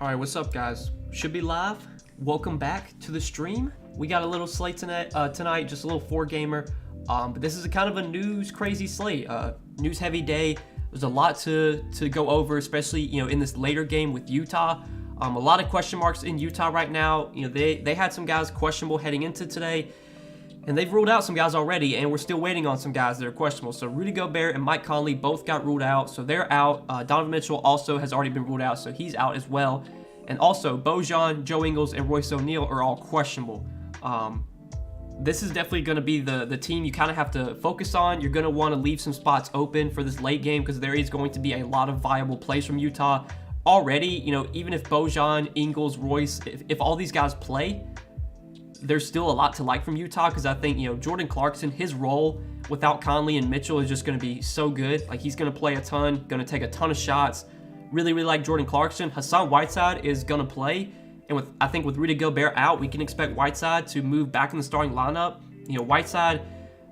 Alright, what's up guys? Should be live. Welcome back to the stream. We got a little slate tonight, just a little 4-gamer. But this is a kind of a news crazy slate. News heavy day. There's a lot to go over, especially, in this later game with Utah. A lot of question marks in Utah right now. They had some guys questionable heading into today, and they've ruled out some guys already, and we're still waiting on some guys that are questionable. So Rudy Gobert and Mike Conley both got ruled out, so they're out. Donovan Mitchell also has already been ruled out, so he's out as well. And also, Bojan, Joe Ingles, and Royce O'Neal are all questionable. This is definitely going to be the team you kind of have to focus on. You're going to want to leave some spots open for this late game because there is going to be a lot of viable plays from Utah already. Even if Bojan, Ingles, Royce, if all these guys play, there's still a lot to like from Utah because I think, Jordan Clarkson, his role without Conley and Mitchell is just going to be so good. Like, he's going to play a ton, going to take a ton of shots. Really, really like Jordan Clarkson. Hassan Whiteside is going to play. And I think with Rudy Gobert out, we can expect Whiteside to move back in the starting lineup. Whiteside,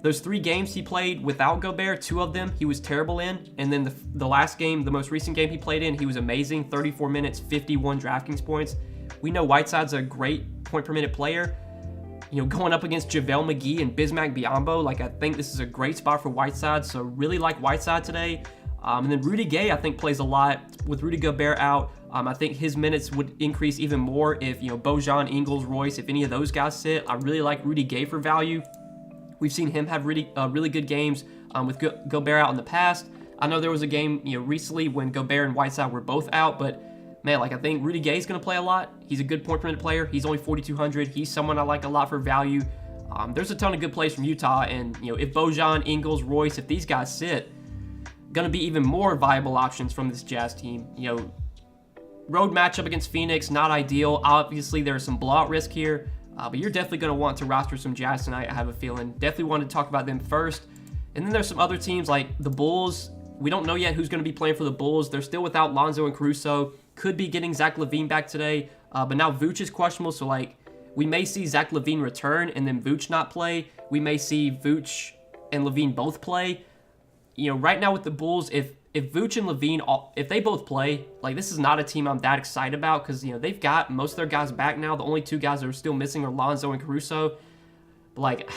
those 3 games he played without Gobert, 2 of them he was terrible in. And then the last game, the most recent game he played in, he was amazing. 34 minutes, 51 Draftkings points. We know Whiteside's a great point per minute player. Going up against JaVale McGee and Bismack Biyombo, I think this is a great spot for Whiteside. So really like Whiteside today. And then Rudy Gay, I think, plays a lot with Rudy Gobert out. I think his minutes would increase even more if, Bojan, Ingles, Royce, if any of those guys sit. I really like Rudy Gay for value. We've seen him have really good games with Gobert out in the past. I know there was a game, recently when Gobert and Whiteside were both out, but man, I think Rudy Gay is going to play a lot. He's a good point per minute player. He's only 4,200. He's someone I like a lot for value. There's a ton of good plays from Utah, and, if Bojan, Ingles, Royce, if these guys sit, going to be even more viable options from this Jazz team. Road matchup against Phoenix, not ideal. Obviously, there's some blowout risk here, but you're definitely going to want to roster some Jazz tonight, I have a feeling. Definitely want to talk about them first. And then there's some other teams like the Bulls. We don't know yet who's going to be playing for the Bulls. They're still without Lonzo and Caruso. Could be getting Zach LaVine back today, but now Vooch is questionable, so we may see Zach LaVine return and then Vooch not play. We may see Vooch and LaVine both play. Right now with the Bulls, if Vooch and LaVine, if they both play, this is not a team I'm that excited about because, they've got most of their guys back now. The only 2 guys that are still missing are Lonzo and Caruso. But,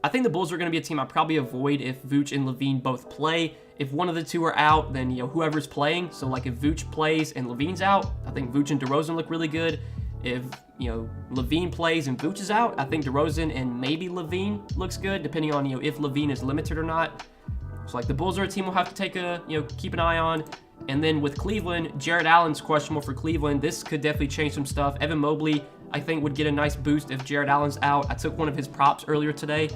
I think the Bulls are going to be a team I probably avoid if Vooch and LaVine both play. If one of the 2 are out, then, whoever's playing. So, if Vooch plays and LaVine's out, I think Vooch and DeRozan look really good. If, LaVine plays and Vooch is out, I think DeRozan and maybe LaVine looks good, depending on, if LaVine is limited or not. So, the Bulls are a team we'll have to take keep an eye on. And then with Cleveland, Jared Allen's questionable for Cleveland. This could definitely change some stuff. Evan Mobley, I think, would get a nice boost if Jared Allen's out. I took one of his props earlier today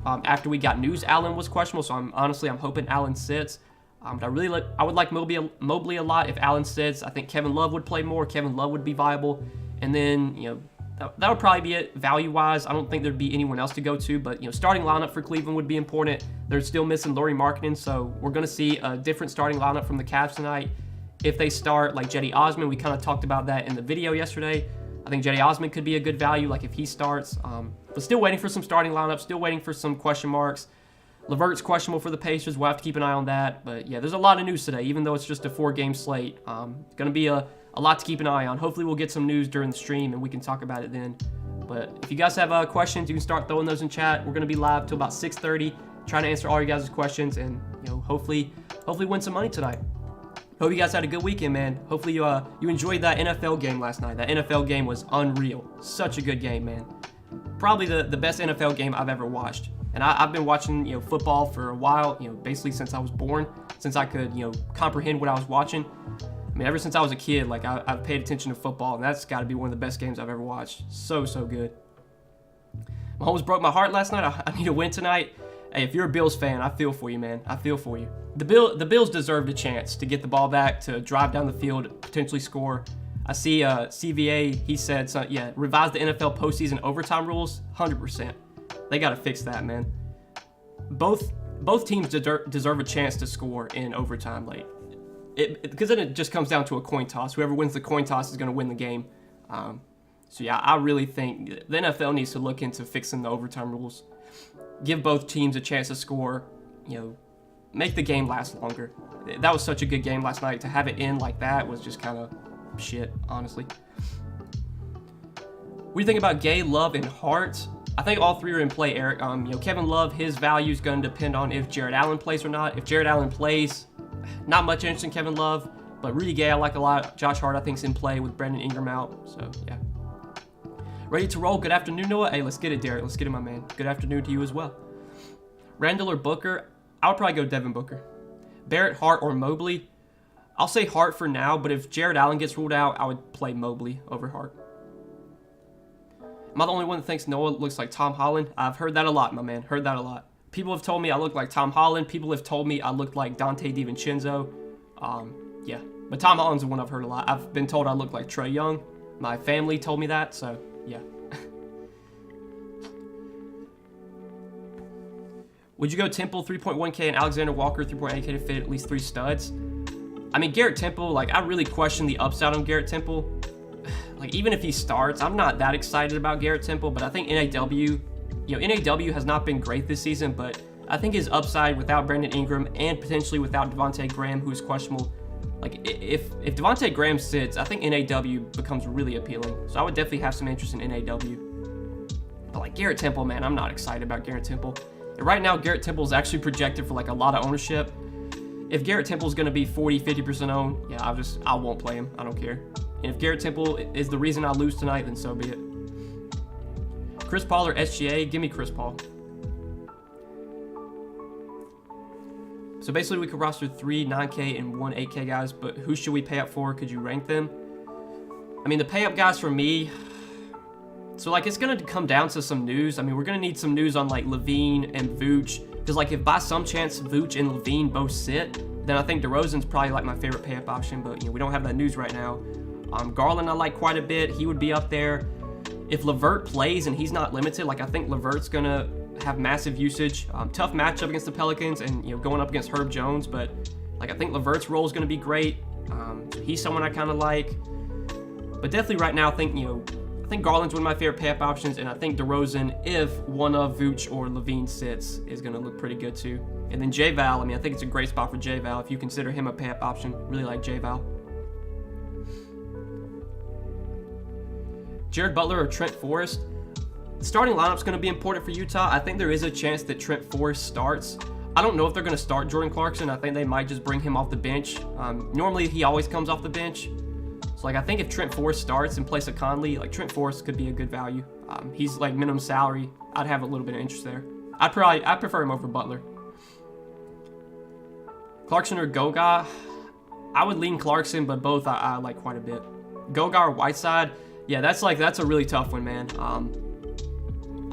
after we got news Allen was questionable. So, I'm hoping Allen sits. But I would like Mobley a lot if Allen sits. I think Kevin Love would play more. Kevin Love would be viable. And then, that would probably be it value-wise. I don't think there'd be anyone else to go to, but, starting lineup for Cleveland would be important. They're still missing Lauri Markkanen, so we're going to see a different starting lineup from the Cavs tonight. If they start, Cedi Osman, we kind of talked about that in the video yesterday. I think Cedi Osman could be a good value, if he starts. But still waiting for some starting lineups, still waiting for some question marks. LeVert's questionable for the Pacers. We'll have to keep an eye on that. But, yeah, there's a lot of news today, even though it's just a 4-game slate. It's going to be a lot to keep an eye on. Hopefully we'll get some news during the stream and we can talk about it then. But if you guys have questions, you can start throwing those in chat. We're going to be live till about 6:30, trying to answer all you guys' questions and, hopefully win some money tonight. Hope you guys had a good weekend, man. Hopefully you enjoyed that NFL game last night. That NFL game was unreal. Such a good game, man. Probably the best NFL game I've ever watched. And I've been watching, football for a while, basically since I was born, since I could, comprehend what I was watching. I mean, ever since I was a kid, I've paid attention to football, and that's got to be one of the best games I've ever watched. So good. Mahomes broke my heart last night. I need to win tonight. Hey, if you're a Bills fan, I feel for you, man. I feel for you. The Bills deserved a chance to get the ball back, to drive down the field, potentially score. I see CVA, he said, revise the NFL postseason overtime rules, 100%. They got to fix that, man. Both teams deserve a chance to score in overtime late. Because then it just comes down to a coin toss. Whoever wins the coin toss is going to win the game. So, yeah, I really think the NFL needs to look into fixing the overtime rules. Give both teams a chance to score, make the game last longer. That was such a good game last night. To have it end like that was just kind of shit, honestly. What do you think about Gay, Love, and Hart? I think all three are in play, Eric. Kevin Love, his value is going to depend on if Jared Allen plays or not. If Jared Allen plays, not much interest in Kevin Love, but Rudy Gay I like a lot. Josh Hart I think is in play with Brandon Ingram out, so yeah. Ready to roll? Good afternoon, Noah. Hey, let's get it, Derek. Let's get it, my man. Good afternoon to you as well. Randall or Booker? I would probably go Devin Booker. Barrett, Hart, or Mobley? I'll say Hart for now, but if Jared Allen gets ruled out, I would play Mobley over Hart. Am I the only one that thinks Noah looks like Tom Holland? I've heard that a lot, my man. Heard that a lot. People have told me I look like Tom Holland. People have told me I look like Dante DiVincenzo. Yeah, but Tom Holland's the one I've heard a lot. I've been told I look like Trae Young. My family told me that, so yeah. Would you go Temple 3.1K and Alexander Walker 3.8K to fit at least 3 studs? I mean, Garrett Temple, like, I really question the upside on Garrett Temple. Like, even if he starts, I'm not that excited about Garrett Temple, but I think NAW has not been great this season, but I think his upside without Brandon Ingram and potentially without Devontae Graham, who is questionable, like, if Devontae Graham sits, I think NAW becomes really appealing. So I would definitely have some interest in NAW. But, like, Garrett Temple, man, I'm not excited about Garrett Temple. And right now, Garrett Temple is actually projected for, like, a lot of ownership. If Garrett Temple is going to be 40-50% owned, yeah, I won't play him. I don't care. And if Garrett Temple is the reason I lose tonight, then so be it. Chris Paul or SGA? Give me Chris Paul. So basically we could roster 3 9K and 1 8K guys, but who should we pay up for? Could you rank them? I mean, the pay up guys for me, so like it's going to come down to some news. I mean, we're going to need some news on like Levine and Vooch, because like if by some chance Vooch and Levine both sit, then I think DeRozan's probably like my favorite pay up option, but we don't have that news right now. Garland I like quite a bit. He would be up there. If LeVert plays and he's not limited, like I think LeVert's going to have massive usage. Tough matchup against the Pelicans and going up against Herb Jones, but like I think LeVert's role is going to be great. He's someone I kind of like. But definitely right now I think Garland's one of my favorite pay-up options, and I think DeRozan, if one of Vooch or Levine sits, is going to look pretty good too. And then J-Val, I mean, I think it's a great spot for J-Val if you consider him a pay-up option. Really like J-Val. Jared Butler or Trent Forrest? The starting lineup's going to be important for Utah. I think there is a chance that Trent Forrest starts. I don't know if they're going to start Jordan Clarkson. I think they might just bring him off the bench. Normally, he always comes off the bench. So, like, I think if Trent Forrest starts in place of Conley, like, Trent Forrest could be a good value. He's, like, minimum salary. I'd have a little bit of interest there. I'd prefer him over Butler. Clarkson or Goga? I would lean Clarkson, but both I like quite a bit. Goga or Whiteside? Yeah, that's a really tough one, man.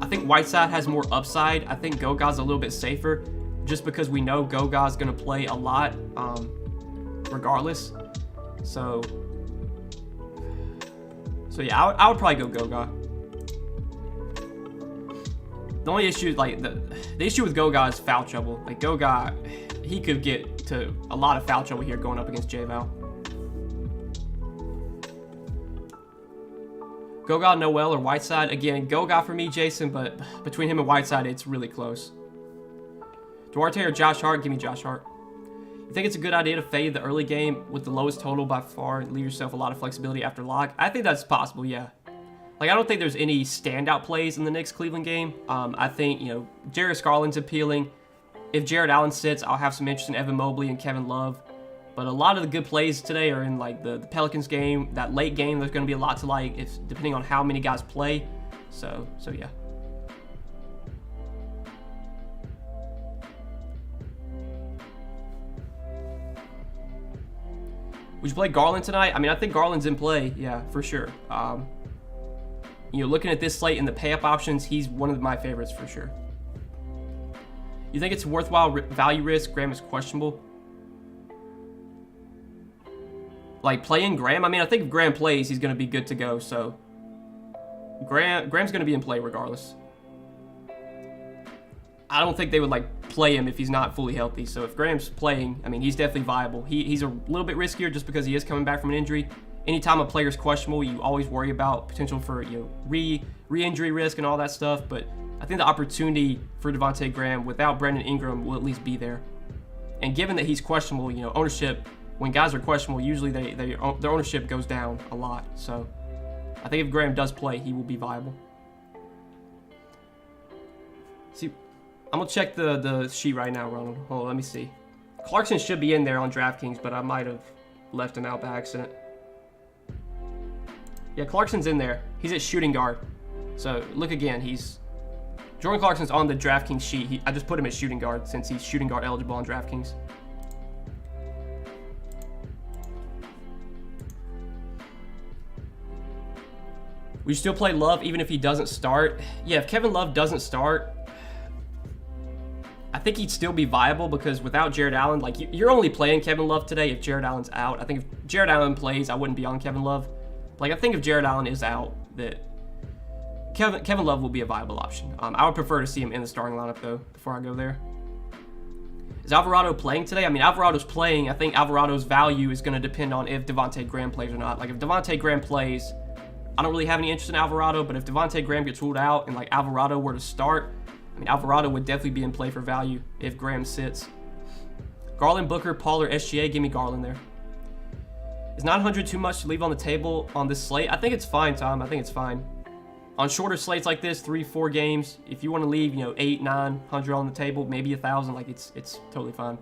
I think Whiteside has more upside. I think Goga's a little bit safer, just because we know Goga's going to play a lot, regardless. So yeah, I would probably go Goga. The only issue, like the issue with Goga is foul trouble. Like Goga, he could get to a lot of foul trouble here going up against J-Val. Goga, Noel, or Whiteside? Again, Goga for me, Jason, but between him and Whiteside, it's really close. Duarte or Josh Hart? Give me Josh Hart. You think it's a good idea to fade the early game with the lowest total by far and leave yourself a lot of flexibility after lock? I think that's possible, yeah. Like, I don't think there's any standout plays in the Knicks-Cleveland game. I think, Jarris Garland's appealing. If Jared Allen sits, I'll have some interest in Evan Mobley and Kevin Love. But a lot of the good plays today are in like the Pelicans game, that late game. There's going to be a lot to like, depending on how many guys play. So yeah. Would you play Garland tonight? I mean, I think Garland's in play, yeah, for sure. Looking at this slate and the pay-up options, he's one of my favorites for sure. You think it's a worthwhile value risk? Graham is questionable. Like, playing Graham? I mean, I think if Graham plays, he's going to be good to go, so Graham's going to be in play regardless. I don't think they would, play him if he's not fully healthy, so if Graham's playing, I mean, he's definitely viable. He's a little bit riskier just because he is coming back from an injury. Anytime a player's questionable, you always worry about potential for, re-injury risk and all that stuff, but I think the opportunity for Devontae Graham without Brandon Ingram will at least be there. And given that he's questionable, ownership when guys are questionable, usually their ownership goes down a lot. So I think if Graham does play, he will be viable. See, I'm gonna check the sheet right now, Ronald. Hold on, let me see. Clarkson should be in there on DraftKings, but I might have left him out by accident. Yeah, Clarkson's in there. He's at shooting guard. So look again, Jordan Clarkson's on the DraftKings sheet. I just put him at shooting guard since he's shooting guard eligible on DraftKings. We still play Love even if he doesn't start. Yeah, if Kevin Love doesn't start, I think he'd still be viable because without Jared Allen, like you're only playing Kevin Love today if Jared Allen's out. I think if Jared Allen plays, I wouldn't be on Kevin Love. Like I think if Jared Allen is out, that Kevin Love will be a viable option. I would prefer to see him in the starting lineup though before I go there. Is Alvarado playing today? I mean, Alvarado's playing. I think Alvarado's value is going to depend on if Devontae Graham plays or not. Like if Devontae Graham plays, I don't really have any interest in Alvarado, but if Devontae Graham gets ruled out and like Alvarado were to start, I mean, Alvarado would definitely be in play for value if Graham sits. Garland, Booker, Paul, or SGA, give me Garland there. Is 900 too much to leave on the table on this slate? I think it's fine, Tom. I think it's fine. On shorter slates like this, 3-4 games, if you want to leave, 800, 900 on the table, maybe 1,000, like it's totally fine.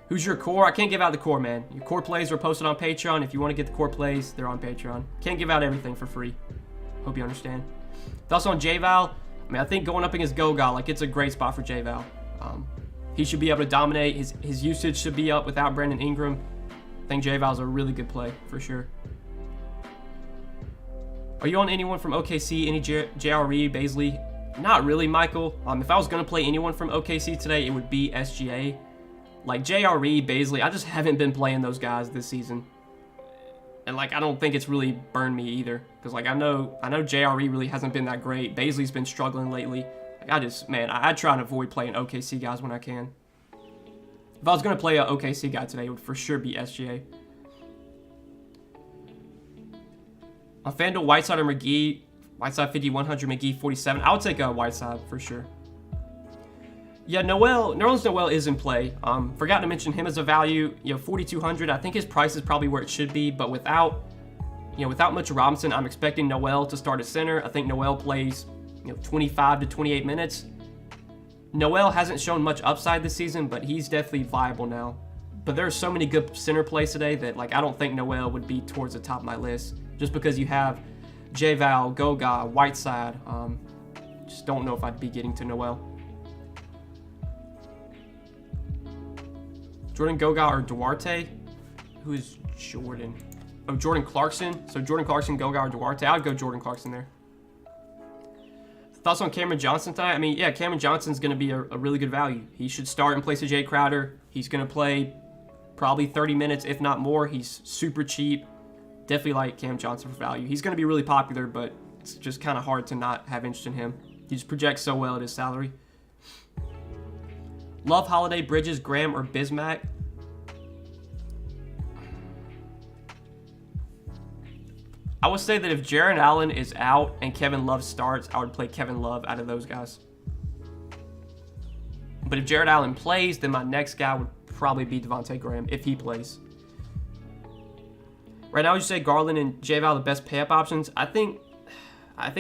Who's your core? I can't give out the core, man. Your core plays are posted on Patreon. If you want to get the core plays, they're on Patreon. Can't give out everything for free. Hope you understand. Thoughts on J-Val? I mean, I think going up against Goga, like it's a great spot for J-Val. He should be able to dominate. His usage should be up without Brandon Ingram. I think J-Val's a really good play for sure. Are you on anyone from OKC? Any JRE, Baisley? Not really, Michael. If I was going to play anyone from OKC today, it would be SGA. Like JRE, Baisley, I just haven't been playing those guys this season. And like I don't think it's really burned me either. Because like I know JRE really hasn't been that great. Baisley's been struggling lately. Like I try and avoid playing OKC guys when I can. If I was going to play an OKC guy today, it would for sure be SGA. On FanDuel, Whiteside or McGee, Whiteside 50, 100, McGee 47. I would take a Whiteside for sure. Yeah, Nerlens Noel is in play. Forgot to mention him as a value. 4,200. I think his price is probably where it should be, but without Mitchell Robinson, I'm expecting Noel to start at center. I think Noel plays 25 to 28 minutes. Noel hasn't shown much upside this season, but he's definitely viable now. But there are so many good center plays today that like I don't think Noel would be towards the top of my list. Just because you have J-Val, Goga, Whiteside. Just don't know if I'd be getting to Noel. Jordan, Goga, or Duarte? Who is Jordan? Oh, Jordan Clarkson. So Jordan Clarkson, Goga, or Duarte? I would go Jordan Clarkson there. Thoughts on Cameron Johnson tonight? I mean, yeah, Cameron Johnson's going to be a really good value. He should start in place of Jay Crowder. He's going to play probably 30 minutes, if not more. He's super cheap. Definitely like Cam Johnson for value. He's going to be really popular, but it's just kind of hard to not have interest in him. He just projects so well at his salary. Love, Holiday, Bridges, Graham, or Bismack? I would say that if Jared Allen is out and Kevin Love starts, I would play Kevin Love out of those guys. But if Jared Allen plays, then my next guy would probably be Devontae Graham if he plays. Right now, would you say Garland and J-Val the best pay-up options? I think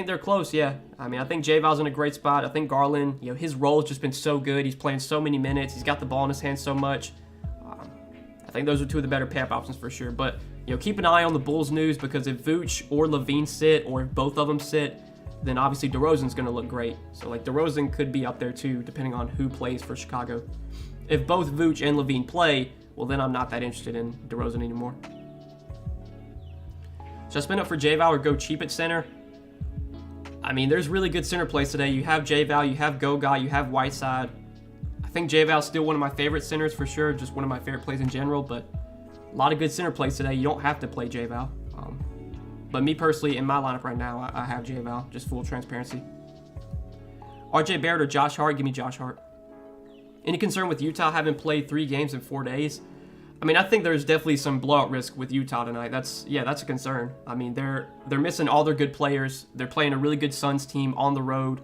they're close, yeah. I mean, I think J-Val's in a great spot. I think Garland, his role has just been so good. He's playing so many minutes. He's got the ball in his hands so much. I think those are two of the better pay-up options for sure. But, keep an eye on the Bulls news because if Vooch or Levine sit, or if both of them sit, then obviously DeRozan's going to look great. So, like, DeRozan could be up there too, depending on who plays for Chicago. If both Vooch and Levine play, well, then I'm not that interested in DeRozan anymore. Should I spin up for J-Val or go cheap at center? I mean, there's really good center plays today. You have J-Val, you have Goga, you have Whiteside. I think J-Val's still one of my favorite centers for sure, just one of my favorite plays in general, but a lot of good center plays today. You don't have to play J-Val. But me personally, in my lineup right now, I have J-Val, just full transparency. RJ Barrett or Josh Hart? Give me Josh Hart. Any concern with Utah having played 3 games in 4 days? I mean, I think there's definitely some blowout risk with Utah tonight. That's a concern. I mean, they're missing all their good players. They're playing a really good Suns team on the road.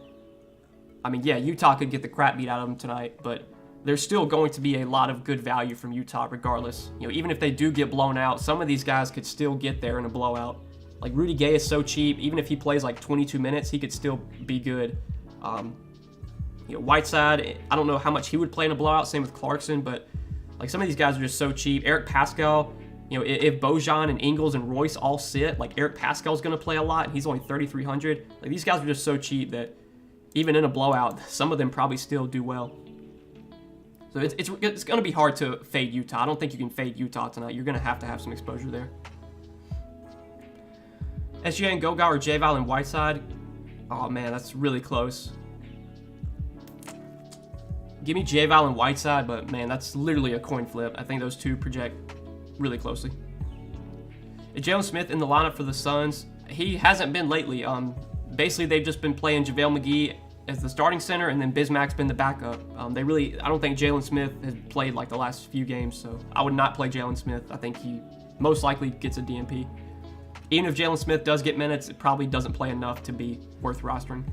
I mean, yeah, Utah could get the crap beat out of them tonight, but there's still going to be a lot of good value from Utah regardless. Even if they do get blown out, some of these guys could still get there in a blowout. Like Rudy Gay is so cheap. Even if he plays like 22 minutes, he could still be good. Whiteside, I don't know how much he would play in a blowout. Same with Clarkson, but like some of these guys are just so cheap. Eric Pascal, if Bojan and Ingles and Royce all sit, like Eric Pascal's going to play a lot, and he's only 3,300. Like these guys are just so cheap that even in a blowout, some of them probably still do well. So it's going to be hard to fade Utah. I don't think you can fade Utah tonight. You're going to have some exposure there. SGA and Goga or J-Val and Whiteside. Oh, man, that's really close. Give me J-Val and Whiteside, but, man, that's literally a coin flip. I think those two project really closely. Jalen Smith in the lineup for the Suns. He hasn't been lately. Basically, they've just been playing JaVale McGee as the starting center, and then Bismack's been the backup. I don't think Jalen Smith has played like the last few games, so I would not play Jalen Smith. I think he most likely gets a DNP. Even if Jalen Smith does get minutes, it probably doesn't play enough to be worth rostering.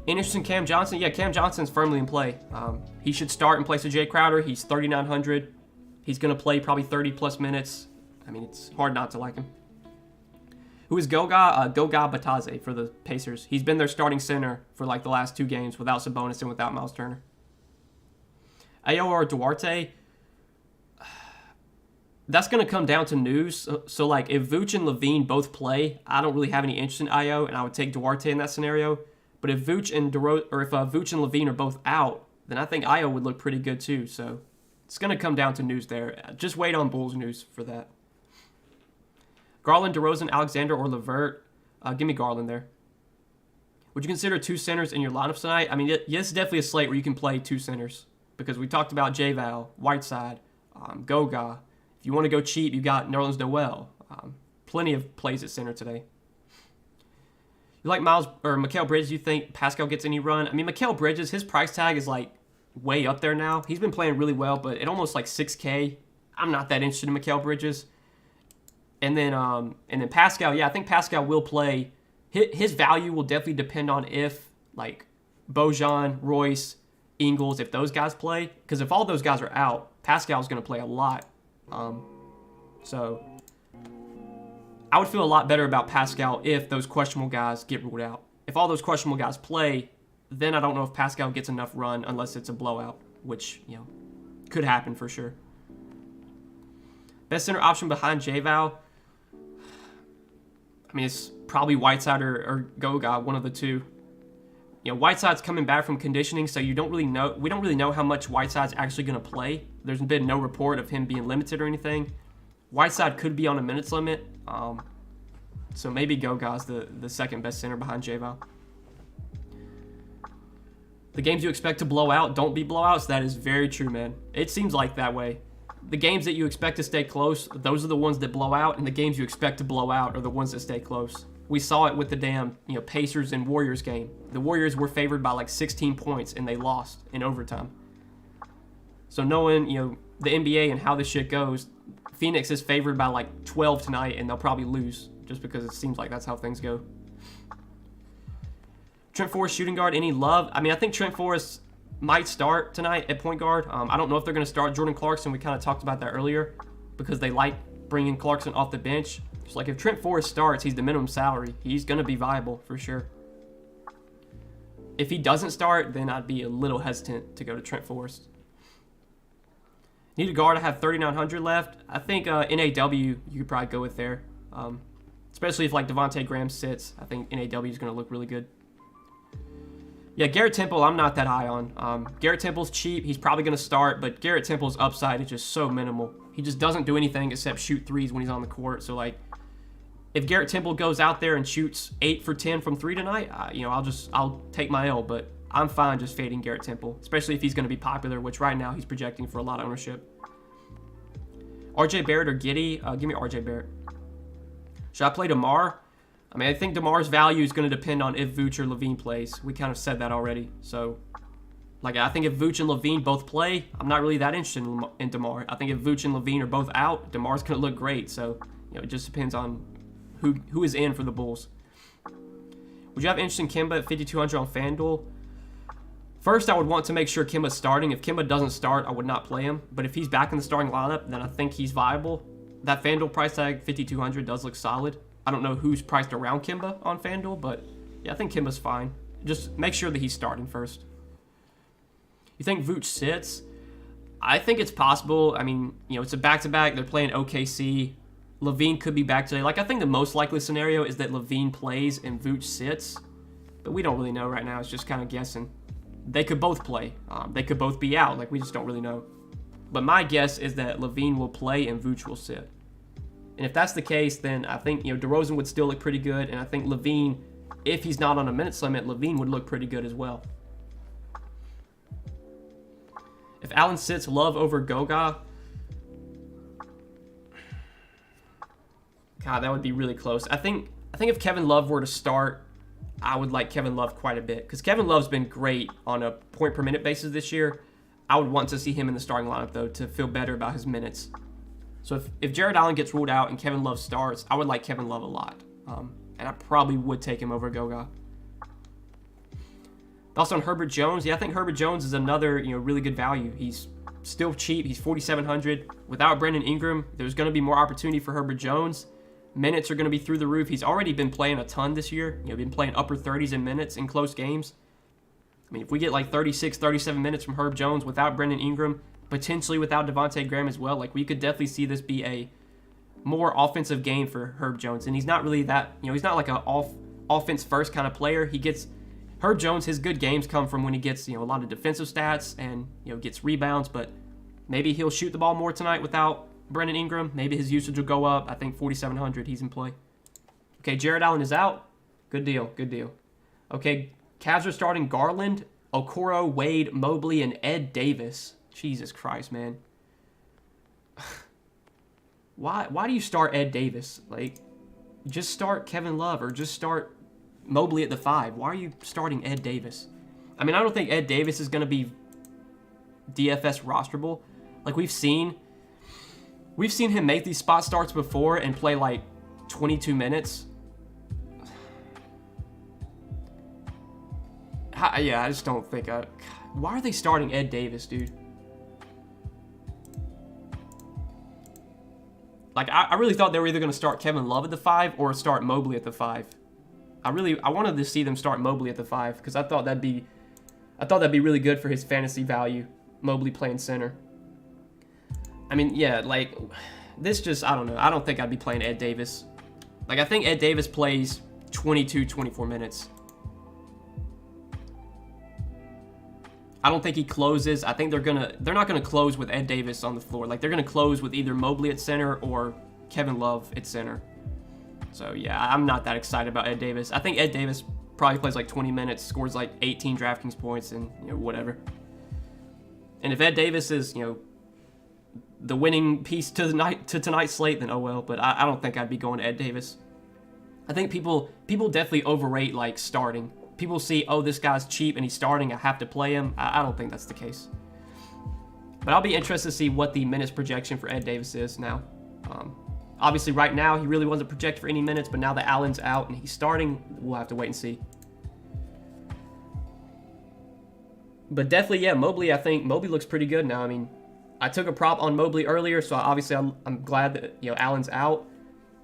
Interesting, Cam Johnson. Yeah, Cam Johnson's firmly in play. He should start in place of Jay Crowder. He's 3,900. He's going to play probably 30-plus minutes. I mean, it's hard not to like him. Who is Goga? Goga Batadze for the Pacers. He's been their starting center for like the last 2 games without Sabonis and without Miles Turner. Ayo or Duarte? That's going to come down to news. So like if Vooch and Levine both play, I don't really have any interest in Ayo, and I would take Duarte in that scenario. But if Vooch and Vooch and Levine are both out, then I think Ayo would look pretty good too. So it's going to come down to news there. Just wait on Bulls news for that. Garland, DeRozan, Alexander, or LeVert. Give me Garland there. Would you consider 2 centers in your lineups tonight? I mean, yes, it's definitely a slate where you can play 2 centers because we talked about J-Val, Whiteside, Goga. If you want to go cheap, you got Nerlens Noel. Plenty of plays at center today. You like Mikal Bridges? You think Pascal gets any run? I mean, Mikal Bridges, his price tag is like way up there now. He's been playing really well, but at almost like 6K, I'm not that interested in Mikal Bridges. And then Pascal, yeah, I think Pascal will play. His value will definitely depend on if like Bojan, Royce, Ingles, if those guys play. Because if all those guys are out, Pascal's going to play a lot. So I would feel a lot better about Pascal if those questionable guys get ruled out. If all those questionable guys play, then I don't know if Pascal gets enough run unless it's a blowout, which could happen for sure. Best center option behind J-Val. I mean, it's probably Whiteside or Goga, one of the two. Whiteside's coming back from conditioning, so we don't really know how much Whiteside's actually going to play. There's been no report of him being limited or anything. Whiteside could be on a minutes limit, so maybe Goga's the second best center behind J-Val. The games you expect to blow out don't be blowouts. That is very true, man. It seems like that way. The games that you expect to stay close, those are the ones that blow out, and the games you expect to blow out are the ones that stay close. We saw it with the damn Pacers and Warriors game. The Warriors were favored by like 16 points, and they lost in overtime. So knowing the NBA and how this shit goes, Phoenix is favored by like 12 tonight, and they'll probably lose just because it seems like that's how things go. Trent Forrest shooting guard, any love? I mean, I think Trent Forrest might start tonight at point guard. I don't know if they're going to start Jordan Clarkson. We kind of talked about that earlier because they like bringing Clarkson off the bench. It's like if Trent Forrest starts, he's the minimum salary. He's going to be viable for sure. If he doesn't start, then I'd be a little hesitant to go to Trent Forrest. Need a guard. I have 3,900 left. I think NAW you could probably go with there. Especially if like Devontae Graham sits. I think NAW is going to look really good. Yeah, Garrett Temple, I'm not that high on. Garrett Temple's cheap. He's probably going to start, but Garrett Temple's upside is just so minimal. He just doesn't do anything except shoot threes when he's on the court. So, like, if Garrett Temple goes out there and shoots 8 for 10 from 3 tonight, I'll take my L, but I'm fine just fading Garrett Temple, especially if he's going to be popular, which right now he's projecting for a lot of ownership. RJ Barrett or Giddey? Give me RJ Barrett. Should I play DeMar? I mean, I think DeMar's value is going to depend on if Vooch or Levine plays. We kind of said that already. So, like, I think if Vooch and Levine both play, I'm not really that interested in DeMar. I think if Vooch and Levine are both out, DeMar's going to look great. So, it just depends on who is in for the Bulls. Would you have interest in Kemba at 5,200 on FanDuel? First, I would want to make sure Kimba's starting. If Kimba doesn't start, I would not play him. But if he's back in the starting lineup, then I think he's viable. That FanDuel price tag, 5,200, does look solid. I don't know who's priced around Kimba on FanDuel, but yeah, I think Kimba's fine. Just make sure that he's starting first. You think Vooch sits? I think it's possible. I mean, it's a back-to-back. They're playing OKC. Levine could be back today. Like, I think the most likely scenario is that Levine plays and Vooch sits. But we don't really know right now. It's just kind of guessing. They could both play. They could both be out. Like, we just don't really know. But my guess is that Levine will play and Vooch will sit. And if that's the case, then I think, DeRozan would still look pretty good. And I think Levine, if he's not on a minutes limit, Levine would look pretty good as well. If Allen sits, Love over Goga. God, that would be really close. I think if Kevin Love were to start, I would like Kevin Love quite a bit. Because Kevin Love's been great on a point-per-minute basis this year. I would want to see him in the starting lineup, though, to feel better about his minutes. So if Jared Allen gets ruled out and Kevin Love starts, I would like Kevin Love a lot. And I probably would take him over Goga. Also on Herbert Jones, yeah, I think Herbert Jones is another really good value. He's still cheap. He's 4,700. Without Brandon Ingram, there's going to be more opportunity for Herbert Jones. Minutes are going to be through the roof. He's already been playing a ton this year. Been playing upper 30s in minutes in close games. I mean, if we get like 36, 37 minutes from Herb Jones without Brandon Ingram, potentially without Devontae Graham as well, like we could definitely see this be a more offensive game for Herb Jones. And he's not really that, he's not like an offense first kind of player. Herb Jones, his good games come from when he gets, a lot of defensive stats and, gets rebounds, but maybe he'll shoot the ball more tonight without Brandon Ingram. Maybe his usage will go up. I think 4,700, he's in play. Okay, Jared Allen is out. Good deal, good deal. Okay, Cavs are starting Garland, Okoro, Wade, Mobley, and Ed Davis. Jesus Christ, man. Why do you start Ed Davis? Like, just start Kevin Love or just start Mobley at the 5. Why are you starting Ed Davis? I mean, I don't think Ed Davis is going to be DFS rosterable. Like, we've seen him make these spot starts before and play like 22 minutes. Yeah, I just don't think why are they starting Ed Davis, dude? Like, I really thought they were either going to start Kevin Love at the 5 or start Mobley at the 5. I wanted to see them start Mobley at the 5 because I thought that'd be really good for his fantasy value. Mobley playing center. I mean, yeah, like this just, I don't know. I don't think I'd be playing Ed Davis. Like, I think Ed Davis plays 22, 24 minutes. I don't think he closes. I think they're not gonna close with Ed Davis on the floor. Like, they're gonna close with either Mobley at center or Kevin Love at center. So yeah, I'm not that excited about Ed Davis. I think Ed Davis probably plays like 20 minutes, scores like 18 DraftKings points, and whatever. And if Ed Davis is the winning piece to tonight's slate, then oh well. But I don't think I'd be going to Ed Davis. I think people definitely overrate like starting. People see, oh, this guy's cheap and he's starting, I have to play him. I don't think that's the case. But I'll be interested to see what the minutes projection for Ed Davis is now. Obviously, right now, he really wasn't projected for any minutes, but now that Allen's out and he's starting, we'll have to wait and see. But definitely, yeah, Mobley, I think Mobley looks pretty good now. I mean, I took a prop on Mobley earlier, so obviously I'm glad that Allen's out.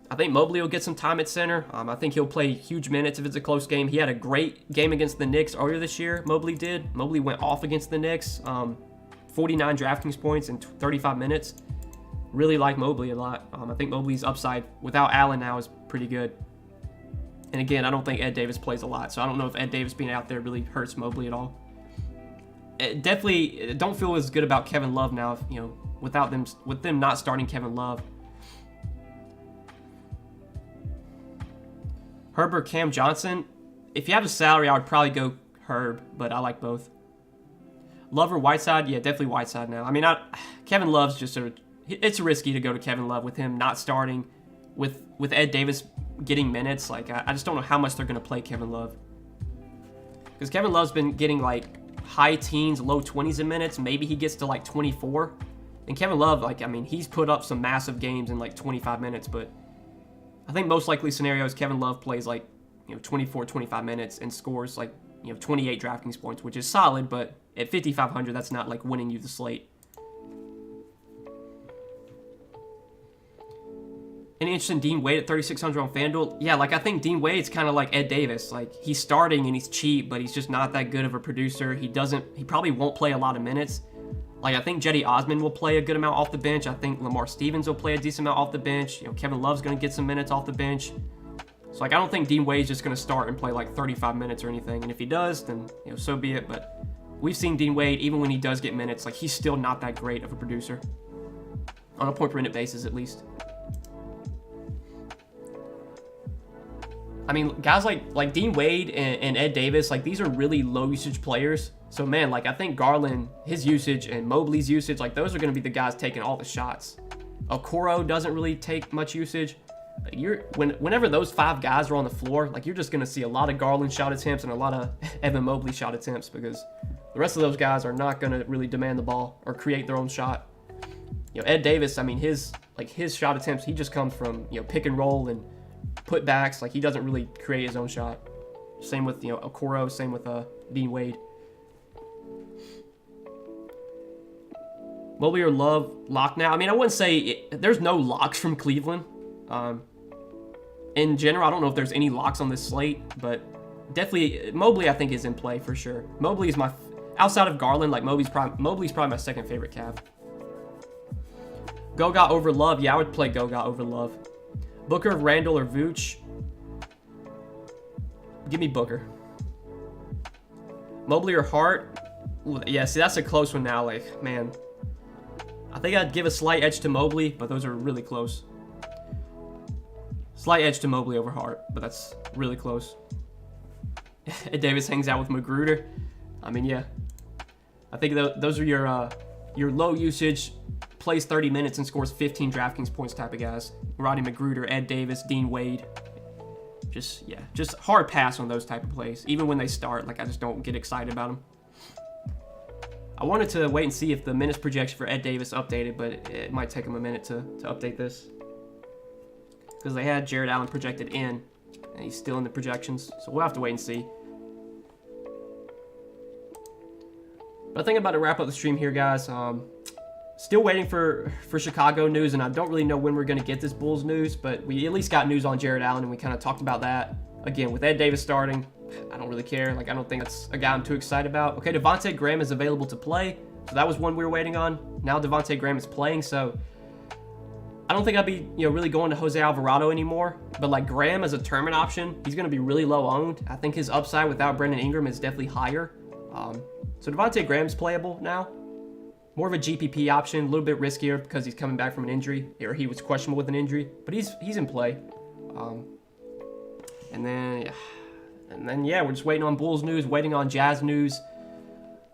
I think Mobley will get some time at center. I think he'll play huge minutes if it's a close game. He had a great game against the Knicks earlier this year, Mobley did. Mobley went off against the Knicks. 49 DraftKings points in 35 minutes. Really like Mobley a lot. I think Mobley's upside without Allen now is pretty good. And again, I don't think Ed Davis plays a lot, so I don't know if Ed Davis being out there really hurts Mobley at all. Definitely don't feel as good about Kevin Love now, if, with them not starting Kevin Love. Herb or Cam Johnson. If you have a salary, I would probably go Herb, but I like both. Love or Whiteside? Yeah, definitely Whiteside now. I mean, Kevin Love's just it's risky to go to Kevin Love with him not starting, with Ed Davis getting minutes. Like, I just don't know how much they're going to play Kevin Love. Because Kevin Love's been getting like high teens, low 20s in minutes. Maybe he gets to like 24. And Kevin Love, like, I mean, he's put up some massive games in like 25 minutes, but I think most likely scenario is Kevin Love plays like 24, 25 minutes and scores like 28 DraftKings points, which is solid, but at 5,500, that's not like winning you the slate. Any interest in Dean Wade at 3,600 on FanDuel? Yeah, like I think Dean Wade's kind of like Ed Davis. Like he's starting and he's cheap, but he's just not that good of a producer. He probably won't play a lot of minutes. Like I think Jetty Osman will play a good amount off the bench. I think Lamar Stevens will play a decent amount off the bench. Kevin Love's going to get some minutes off the bench. So like I don't think Dean Wade's just going to start and play like 35 minutes or anything. And if he does, then so be it. But we've seen Dean Wade, even when he does get minutes, like he's still not that great of a producer on a point per minute basis, at least. I mean, guys like Dean Wade and Ed Davis, like these are really low usage players. So man, like I think Garland, his usage and Mobley's usage, like those are going to be the guys taking all the shots. Okoro doesn't really take much usage. Whenever those 5 guys are on the floor, like you're just going to see a lot of Garland shot attempts and a lot of Evan Mobley shot attempts because the rest of those guys are not going to really demand the ball or create their own shot. Ed Davis, I mean his shot attempts, he just comes from pick and roll and putbacks. Like he doesn't really create his own shot. Same with Okoro, same with Dean Wade. Mobley or Love lock now? I mean, I wouldn't say there's no locks from Cleveland. In general, I don't know if there's any locks on this slate, but definitely Mobley I think is in play for sure. Mobley is outside of Garland, like Mobley's probably my second favorite Cav. Goga over Love? Yeah, I would play Goga over Love. Booker, Randall, or Vooch? Give me Booker. Mobley or Hart? Ooh, yeah, see, that's a close one now. Like, man. I think I'd give a slight edge to Mobley, but those are really close. Slight edge to Mobley over Hart, but that's really close. Ed Davis hangs out with Magruder. I mean, yeah. I think those are your low usage, plays 30 minutes and scores 15 DraftKings points type of guys. Rodney Magruder, Ed Davis, Dean Wade. Just hard pass on those type of plays. Even when they start, like I just don't get excited about them. I wanted to wait and see if the minutes projection for Ed Davis updated, but it might take him a minute to update this. Because they had Jared Allen projected in, and he's still in the projections. So we'll have to wait and see. But I think I'm about to wrap up the stream here, guys. Still waiting for Chicago news, and I don't really know when we're going to get this Bulls news, but we at least got news on Jared Allen, and we kind of talked about that. Again, with Ed Davis starting, I don't really care. Like, I don't think that's a guy I'm too excited about. Okay, Devontae Graham is available to play, so that was one we were waiting on. Now Devontae Graham is playing, so I don't think I'd be really going to Jose Alvarado anymore. But like Graham as a tournament option, he's going to be really low owned. I think his upside without Brandon Ingram is definitely higher. So Devontae Graham's playable now. More of a GPP option, a little bit riskier because he's coming back from an injury, or he was questionable with an injury, but he's in play. And then yeah, we're just waiting on Bulls news, waiting on Jazz news.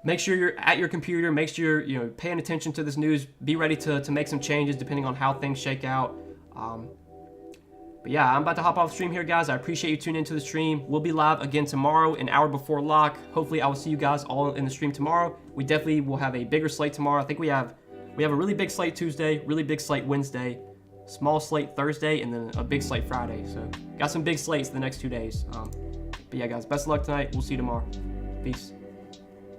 Make sure you're at your computer. Make sure you're paying attention to this news. Be ready to make some changes depending on how things shake out. But yeah, I'm about to hop off the stream here, guys. I appreciate you tuning into the stream. We'll be live again tomorrow, an hour before lock. Hopefully, I will see you guys all in the stream tomorrow. We definitely will have a bigger slate tomorrow. I think we have a really big slate Tuesday, really big slate Wednesday, small slate Thursday, and then a big slate Friday. So got some big slates the next 2 days. But yeah, guys, best of luck tonight. We'll see you tomorrow. Peace.